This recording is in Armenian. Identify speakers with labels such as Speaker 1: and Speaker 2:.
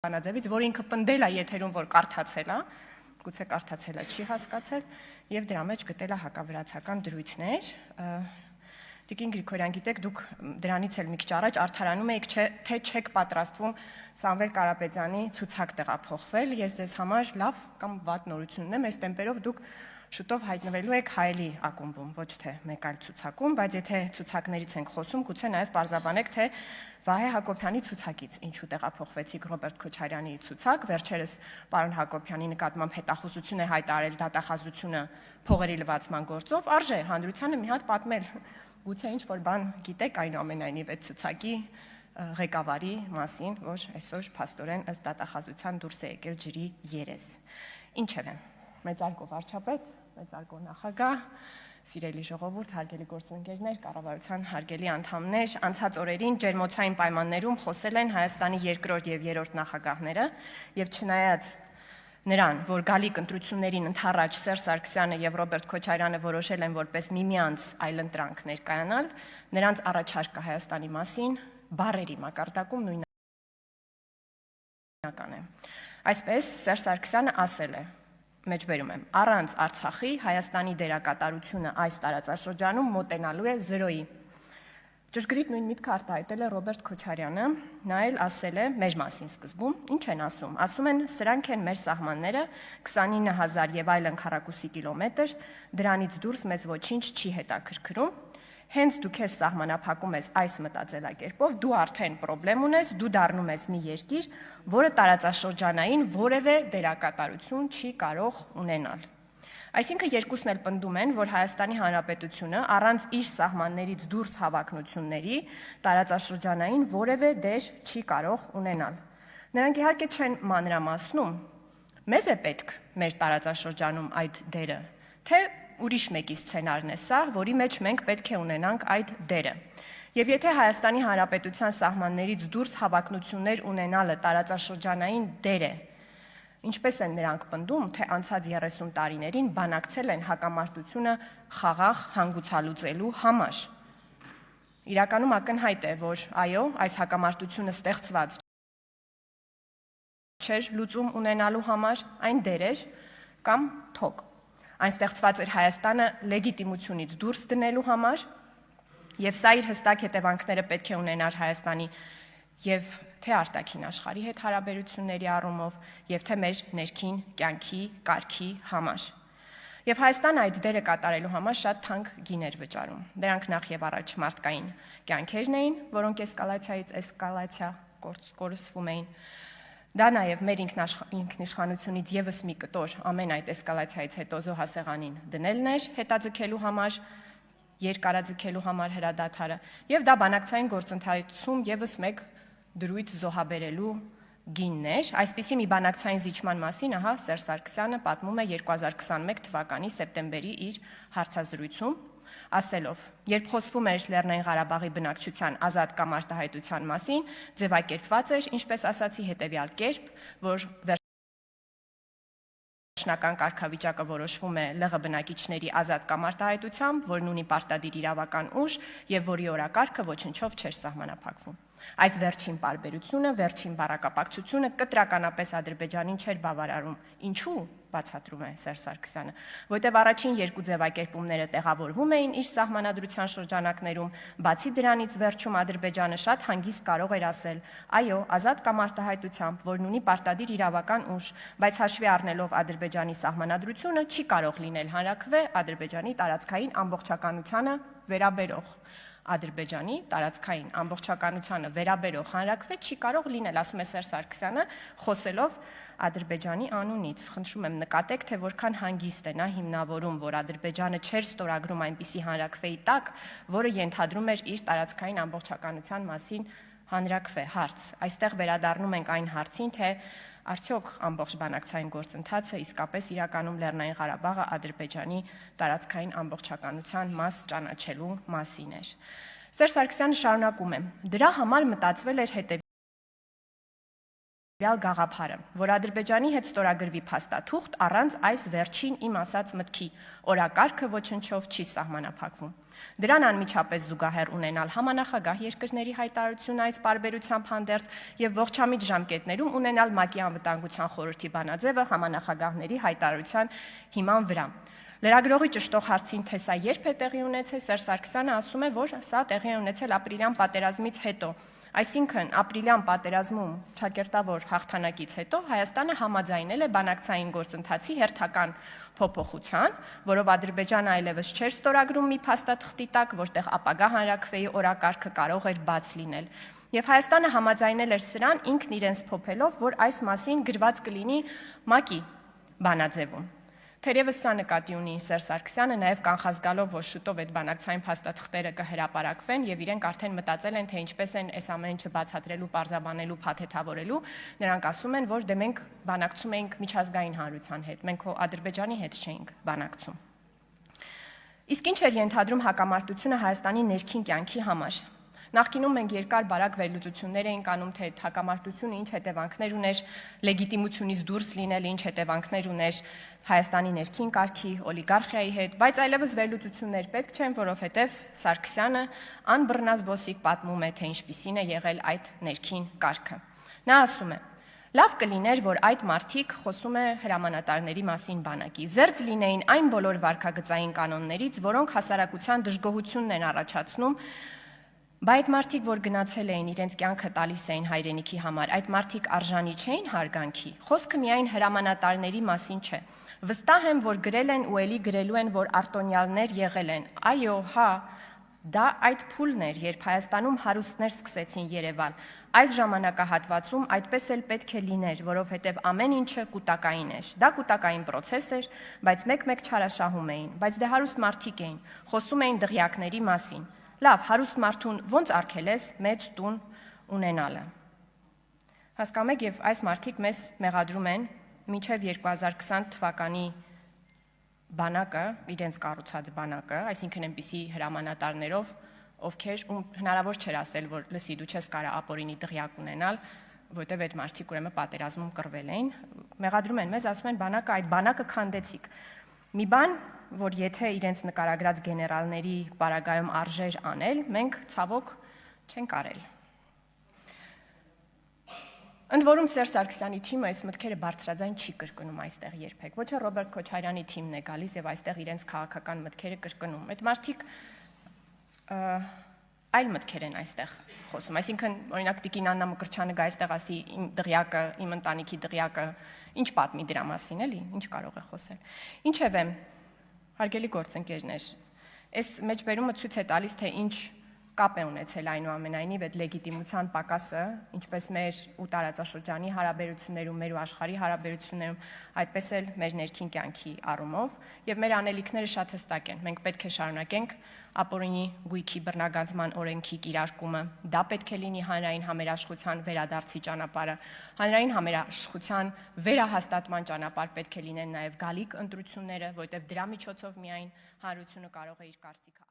Speaker 1: բանաձևից, որ ինքը պնդել է եթերում, որ կարդացել է, գուցե կարդացել է, չի հասկացել, եւ դրա մեջ գտել է հակավրացական դրույթներ։ Տիկին Գրիգորյան, գիտեք, դուք դրանից էլ մի քիչ առաջ արդարանում եք, թե չեք պատրաստվում Սամվել Կարապետյանի ցուցակ տեղափոխվել։ Ես ձեզ համար լավ կամ վատ նորություն ունեմ, այս տեմպերով դուք շուտով հայտնվելու եք Հայելի ակումբում, ոչ թե մեկ այլ ցուցակում, բայց եթե ցուցակներից ենք խոսում, գուցե նաև պարզաբանեք, թե Վահե Հակոբյանի ցուցակից ինչու տեղափոխվեցիք Ռոբերտ Քոչարյանի ցուցակ, վերջերս պարոն Հակոբյանի նկատմամբ հետախուզություն է հայտարարել դատախազությունը փողերի լվացման գործով, արժե հանրությանը մի հատ պատմել, գուցե ինչ-որ բան գիտեք այնուամենայնիվ այդ ցուցակի ղեկավարի մասին, որ այսօր փաստորեն ըստ դատախազության դուրս է եկել ջրի երես։ Ինչևէ, մեծարգո վարչապետ, մեծարգո նախագահ, սիրելի ժողովուրդ, հարգելի գործընկերներ, կառավարության հարգելի անդամներ, անցած օրերին ջերմոցային պայմաններում խոսել են Հայաստանի երկրորդ եւ երրորդ նախագահները եւ չնայած նրան, որ գալիք ընտրություններին ընդառաջ Սերժ Սարգսյանը եւ Ռոբերտ Քոչարյանը որոշել են որպես միմյանց այլընտրանք ներկայանալ, նրանց առաջարկը Հայաստանի մասին բառերի մակարդակում նույնական է։ Այսպես Սերժ Սարգսյանը ասել է. Մեջբերում եմ, առանց Արցախի Հայաստանի դերակատարությունը այս տարածաշրջանում մոտենալու է 0-ի։ Ճշգրիտ նույն միտքը արտահայտել է Ռոբերտ Քոչարյանը, նա էլ ասել է մեր մասին սկզբում, ինչ են ասում։ Ասում են, սրանք են մեր սահմանները, 29,000 եւ այլն քառակուսի կիլոմետր, դրանից դուրս մեզ ոչինչ չի հետաքրքրում։ Հենց դու քեզ սահմանափակում ես այս մտածելակերպով, դու արդեն պրոբլեմ ունես, դու դառնում ես մի երկիր, որը տարածաշրջանային որևէ դերակատարություն չի կարող ունենալ։ Այսինքն երկուսն էլ պնդում են, որ Հայաստանի Հանրապետությունը առանց իր սահմաններից դուրս հավակնությունների տարածաշրջանային որևէ դեր չի կարող ունենալ։ Նրանք իհարկե չեն մանրամասնում, մեզ է պետք մեր տարածաշրջանում այդ դերը, թե ուրիշ մեկի սցենարն է սա, որի մեջ մենք պետք է ունենանք այդ դերը։ Եվ եթե Հայաստանի Հանրապետության սահմաններից դուրս հավակնություններ ունենալը տարածաշրջանային դեր է, ինչպես են նրանք պնդում, թե անցած 30 տարիներին բանակցել են հակամարտությունը խաղաղ հանգուցալուծելու համար։ Իրականում ակնհայտ է, որ այո, այս հակամարտությունը ստեղծված չէր լուծում ունենալու համար, այն դեր էր կամ թոք։ Այն ստեղծված էր Հայաստանը լեգիտիմությունից դուրս դնելու համար, եւ սա իր հստակ հետևանքները պետք է ունենար Հայաստանի եւ թե արտաքին աշխարհի հետ հարաբերությունների առումով, եւ թե մեր ներքին կյանքի կարգի համար։ Եւ Հայաստանը այդ դերը կատարելու համար շատ թանկ գիներ վճարում։ Դրանք նախ եւ առաջ մարդկային կյանքերն էին, որոնք էսկալացիայից էսկալացիա կորսվում էին։ Դա նաև մեր ինքնիշխանությունից եւս մի կտոր ամեն այդ էսկալացիայից հետո զոհասեղանին դնելն էր հետաձգելու համար, երկարաձգելու համար հրադադարը, եւ դա բանակցային գործընթացում եւս մեկ դրույթ զոհաբերելու գինն էր։ Այսպիսի մի բանակցային զիջման մասին ահա Սերժ Սարգսյանը պատմում է 2021 թվականի սեպտեմբերի իր հարցազրույցում, ասելով. երբ խոսվում էր Լեռնային Ղարաբաղի բնակչության ազատ կամ արտահայտության մասին, ձևակերպված էր, ինչպես ասացի, հետևյալ կերպ, որ վերջնական կարգավիճակը որոշվում է ԼՂ բնակիչների ազատ կամ արտահայտությամբ, որն ունի պարտադիր իրավական ուժ եւ որի օրակարգը ոչնչով չէր սահմանափակվում։ Այս վերջին պարբերությունը, վերջին բառակապակցությունը կտրականապես Ադրբեջանին չէր բավարարում։ Ինչու՞, բացատրում է Սերժ Սարգսյանը, որտեղ առաջին երկու ձևակերպումները տեղավորվում էին իր սահմանադրության շրջանակներում, բացի դրանից վերջում Ադրբեջանը շատ հանգիստ կարող էր ասել. այո, ազատ կամ արտահայտությամբ, որն ունի պարտադիր իրավական ուժ, բայց հաշվի առնելով Ադրբեջանի սահմանադրությունը չի կարող լինել հանրաքվե Ադրբեջանի տարածքային ամբողջականությանը վերաբերող։ Ադրբեջանի տարածքային ամբողջականությանը վերաբերող հանրաքվե չի կարող լինել, ասում է Սերժ Սարգսյանը, խոսելով Ադրբեջանի անունից։ Խնդրում եմ նկատեք, թե որքան հանգիստ է նա հիմնավորում, որ Ադրբեջանը չէր ստորագրում այնպիսի հանրաքվեի տակ, որը ենթադրում էր իր տարածքային ամբողջականության մասին հանրաքվե։ Հարց. այստեղ վերադառնում ենք այն հարցին, թե արդյոք ամբողջ բանակցային գործընթացը իսկապես իրականում Լեռնային Ղարաբաղը Ադրբեջանի տարածքային ամբողջականության մաս ճանաչելու մասին էր։ Սերժ Սարգսյանը շարունակում է. դրա համար մտածվել էր հետևյալ գաղափարը, որ Ադրբեջանի հետ ստորագրվի փաստաթուղթ առանց այս վերջին իմ ասած մտքի, օրակարգը ոչնչով չի սահմանափակվում։ Դրան անմիջապես զուգահեռ ունենալ համանախագահ երկրների հայտարարություն այս պարբերությամբ հանդերձ եւ ողջամիտ ժամկետներում ունենալ ՄԱԿ-ի անվտանգության խորհրդի բանաձևը համանախագահների հայտարարության հիման վրա։ Լրագրողի ճշտող հարցին, թե սա երբ է տեղի ունեցել, Սերժ Սարգսյանը ասում է, որ սա տեղի է ունեցել ապրիլյան պատերազմից հետո։ Այսինքն ապրիլյան պատերազմում ճակերտավոր հաղթանակից հետո Հայաստանը համաձայնել է բանակցային գործընթացի հերթական փոփոխության, որով Ադրբեջանը այլևս չէր ստորագրում մի փաստաթղթի տակ, որտեղ ապագա հանրաքվեի օրակարգը կարող էր բաց լինել։ Եվ Հայաստանը համաձայնել էր սրան ինքն իրենց փոփելով, որ այս մասին գրված կլինի ՄԱԿ-ի բանաձևում։ Թերևս սա նկատի ունի Սերժ Սարգսյանը, նաև կանխազգալով, որ շուտով այդ բանակցային փաստաթղթերը կհրապարակվեն եւ իրենք արդեն մտածել են, թե ինչպես են այս ամեն ինչը բացատրելու, պարզաբանելու, փաթեթավորելու, նրանք ասում են, որ դե մենք բանակցում ենք միջազգային հանրության հետ, մենք հո Ադրբեջանի հետ չէինք բանակցում։ Իսկ ինչ էր ենթադրում հակամարտությունը Հայաստանի ներքին կյանքի համար։ Նախկինում մենք երկար-բարակ վերլուծություններ էինք անում, թե հակամարտությունը ինչ հետևանքներ ուներ լեգիտիմությունից դուրս լինել, ինչ հետևանքներ ուներ Հայաստանի ներքին կարգի, օլիգարխիայի հետ, բայց այլևս վերլուծություններ պետք չեն, որովհետև Սարգսյանը անբռնազբոսիկ պատմում է, թե ինչպիսին է եղել այդ ներքին կարգը։ Նա ասում է. Լավ կլիներ, որ այդ մարդիկ, խոսում է հրամանատարների մասին բանակի, զերծ լինեին այն բոլոր վարքագծային կանոններից, որոնք հասարակության դժգոհությունն են առաջացնում, Բայց այդ մարդիկ, որ գնացել էին, իրենց կյանքը տալիս էին հայրենիքի համար, այդ մարդիկ արժանի չէին հարգանքի, խոսքը միայն հրամանատարների մասին չէ։ Վստահ եմ, որ գրել են ու էլի գրելու են, որ արտոնյալներ եղել են։ Այո, հա, դա այդ փուլն էր, երբ Հայաստանում հարուստներ սկսեցին երևալ։ Այս ժամանակահատվածում այդպես էլ պետք է լիներ, որովհետև ամեն ինչը կուտակային էր։ Դա կուտակային process էր, բայց մեկ-մեկ չարաշահում էին, բայց դե հարուստ մարդիկ էին, խոսում էին դղյակների մասին։ Լավ, հարուստ մարդուն ոնց արգելես մեծ տուն ունենալը։ Հասկանում եք, եւ այս մարդիկ մեզ մեղադրում են մինչև 2020 թվականի բանակը, իրենց կառուցած բանակը, այսինքն այնպիսի հրամանատարներով, ովքեր հնարավոր չէր ասել, որ լսի դու չես կարա ապօրինի դղյակ ունենալ, որտեղ այդ մարդիկ ուրեմն պատերազմում կռվել էին, մեղադրում են մեզ, ասում են բանակը, այդ բանակը քանդեցիք։ Մի բան, որ եթե իրենց նկարագրած գեներալների պարագայում արժեր անել, մենք ցավոք չենք արել։ Ընդ որում Սերժ Սարգսյանի թիմը այս մտքերը բարձրաձայն չի կրկնում այստեղ երբեք։ Ոչ թե Ռոբերտ Քոչարյանի թիմն է գալիս եւ այստեղ իրենց քաղաքական մտքերը կրկնում։ Այդ մարդիկ այլ մտքեր են այստեղ խոսում։ Այսինքն, օրինակ Տիկին Աննա Մկրտչյանը գա այստեղ ասի իմ դղյակը, իմ ընտանիքի դղյակը ինչ պատմի դրա մասին, էլի, ինչ կարող է խոսել։ Ինչևէ, հարգելի գործընկերներ, այս մեջբերումը ցույց է տալիս, թե ինչ կապ է ունեցել այնուամենայնիվ այդ լեգիտիմության պակասը, ինչպես մեր ու տարածաշրջանի հարաբերություններում, մեր ու աշխարհի հարաբերություններում, այդպես էլ մեր ներքին կյանքի առումով, եւ մեր անելիքները շատ հստակ են։ Մենք պետք է շարունակենք ապօրինի գույքի բռնագանձման օրենքի կիրարկումը, դա պետք է լինի հանրային համերաշխության վերադարձի ճանապարհը, հանրային համերաշխության վերահաստատման ճանապարհ պետք է լինեն նաեւ գալիք ընտրությունները, որտեղ դրա միջոցով միայն հանրությունը կարող է իր կարծիքը